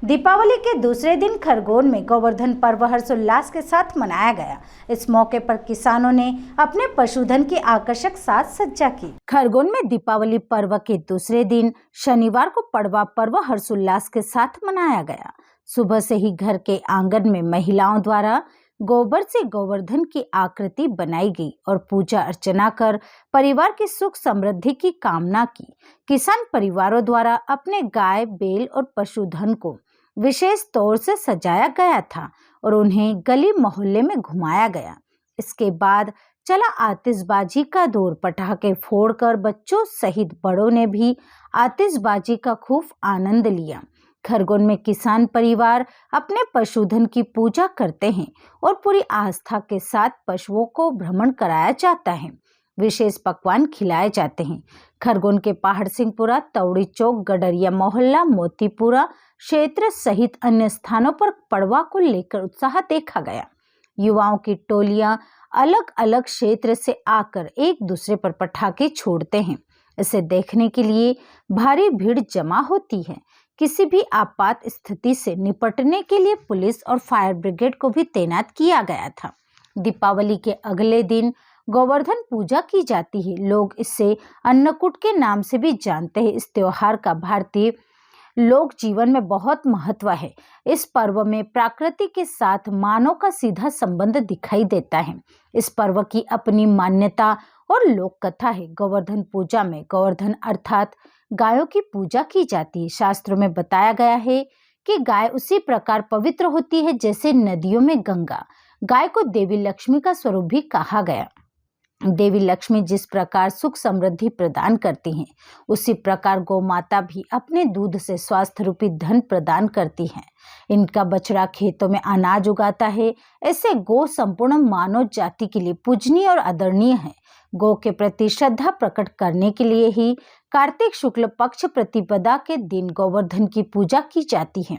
दीपावली के दूसरे दिन खरगोन में गोवर्धन पर्व हर्षोल्लास के साथ मनाया गया। इस मौके पर किसानों ने अपने पशुधन की आकर्षक साज सज्जा की। खरगोन में दीपावली पर्व के दूसरे दिन शनिवार को पड़वा पर्व हर्षोल्लास के साथ मनाया गया। सुबह से ही घर के आंगन में महिलाओं द्वारा गोबर से गोवर्धन की आकृति बनाई गई और पूजा अर्चना कर परिवार की सुख समृद्धि की कामना की। किसान परिवारों द्वारा अपने गाय, बैल और पशुधन को विशेष तौर से सजाया गया था और उन्हें गली मोहल्ले में घुमाया गया। इसके बाद चला आतिशबाजी का दौर। पटाखे फोड़कर बच्चों सहित बड़ों ने भी आतिशबाजी का खूब आनंद लिया। खरगोन में किसान परिवार अपने पशुधन की पूजा करते हैं और पूरी आस्था के साथ पशुओं को भ्रमण कराया जाता है। विशेष पकवान खिलाए जाते हैं। खरगोन के पहाड़ सिंहपुरा, तौड़ी चौक, गडरिया मोहल्ला, मोतीपुरा क्षेत्र सहित अन्य स्थानों पर पड़वा को लेकर उत्साह देखा गया। युवाओं की टोलियां अलग अलग क्षेत्र से आकर एक दूसरे पर पटाखे छोड़ते हैं। इसे देखने के लिए भारी भीड़ जमा होती है। किसी भी आपात स्थिति से निपटने के लिए पुलिस और फायर ब्रिगेड को भी तैनात किया गया था। दीपावली के अगले दिन गोवर्धन पूजा की जाती है। लोग इसे अन्नकूट के नाम से भी जानते हैं। इस त्योहार का भारतीय लोक जीवन में बहुत महत्व है। इस पर्व में प्रकृति के साथ मानव का सीधा संबंध दिखाई देता है। इस पर्व की अपनी मान्यता और लोक कथा है। गोवर्धन पूजा में गोवर्धन अर्थात गायों की पूजा की जाती है। शास्त्रों में बताया गया है कि गाय उसी प्रकार पवित्र होती है जैसे नदियों में गंगा। गाय को देवी लक्ष्मी का स्वरूप भी कहा गया। देवी लक्ष्मी जिस प्रकार सुख समृद्धि प्रदान करती हैं, उसी प्रकार गौ माता भी अपने दूध से स्वास्थ्य रूपी धन प्रदान करती हैं। इनका बछड़ा खेतों में अनाज उगाता है। ऐसे गौ संपूर्ण मानव जाति के लिए पूजनीय और आदरणीय है। गौ के प्रति श्रद्धा प्रकट करने के लिए ही कार्तिक शुक्ल पक्ष प्रतिपदा के दिन गोवर्धन की पूजा की जाती है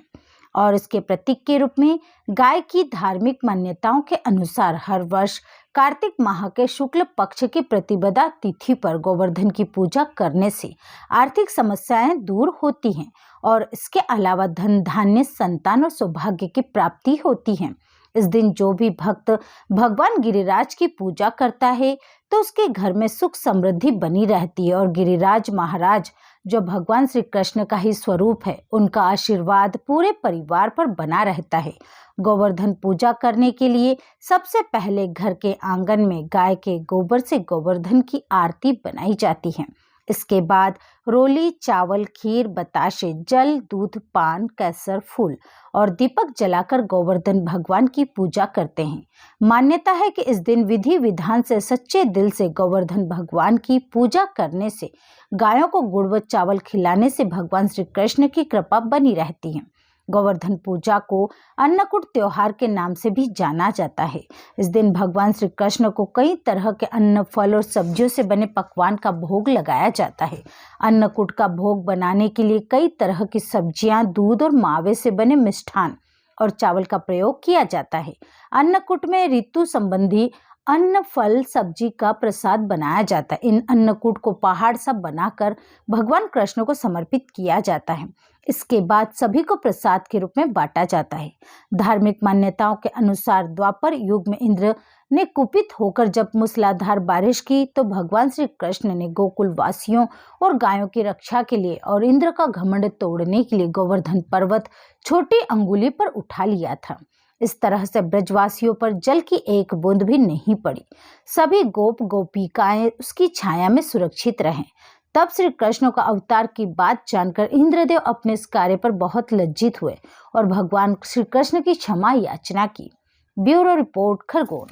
और इसके प्रतीक के रूप में गाय की धार्मिक मान्यताओं के अनुसार हर वर्ष कार्तिक माह के शुक्ल पक्ष की प्रतिपदा तिथि पर गोवर्धन की पूजा करने से आर्थिक समस्याएं दूर होती हैं और इसके अलावा धन, धान्य, संतान और सौभाग्य की प्राप्ति होती है। इस दिन जो भी भक्त भगवान गिरिराज की पूजा करता है तो उसके घर में सुख समृद्धि बनी रहती है और गिरिराज महाराज जो भगवान श्री कृष्ण का ही स्वरूप है, उनका आशीर्वाद पूरे परिवार पर बना रहता है। गोवर्धन पूजा करने के लिए सबसे पहले घर के आंगन में गाय के गोबर से गोवर्धन की आरती बनाई जाती है। इसके बाद रोली, चावल, खीर, बताशे, जल, दूध, पान, केसर, फूल और दीपक जलाकर गोवर्धन भगवान की पूजा करते हैं। मान्यता है कि इस दिन विधि विधान से सच्चे दिल से गोवर्धन भगवान की पूजा करने से, गायों को गुड़ व चावल खिलाने से भगवान श्री कृष्ण की कृपा बनी रहती है। गोवर्धन पूजा को अन्नकूट त्योहार के नाम से भी जाना जाता है। इस दिन भगवान श्री कृष्ण को कई तरह के अन्न, फल और सब्जियों से बने पकवान का भोग लगाया जाता है। अन्नकूट का भोग बनाने के लिए कई तरह की सब्जियां, दूध और मावे से बने मिष्ठान और चावल का प्रयोग किया जाता है। अन्नकूट में ऋतु संबंधी अन्न, फल, सब्जी का प्रसाद बनाया जाता है। इन अन्नकूट को पहाड़ सा बनाकर भगवान कृष्ण को समर्पित किया जाता है। इसके बाद सभी को प्रसाद के रूप में बांटा जाता है। धार्मिक मान्यताओं के अनुसार द्वापर युग में इंद्र ने कुपित होकर जब मूसलाधार बारिश की तो भगवान श्री कृष्ण ने गोकुल वासियों और गायों की रक्षा के लिए और इंद्र का घमंड तोड़ने के लिए गोवर्धन पर्वत छोटी अंगुली पर उठा लिया था। इस तरह से ब्रजवासियों पर जल की एक बूंद भी नहीं पड़ी। सभी गोप गोपिकाएं उसकी छाया में सुरक्षित रहें। तब श्री कृष्ण का अवतार की बात जानकर इंद्रदेव अपने इस कार्य पर बहुत लज्जित हुए और भगवान श्री कृष्ण की क्षमा याचना की। Bureau report, Khargone.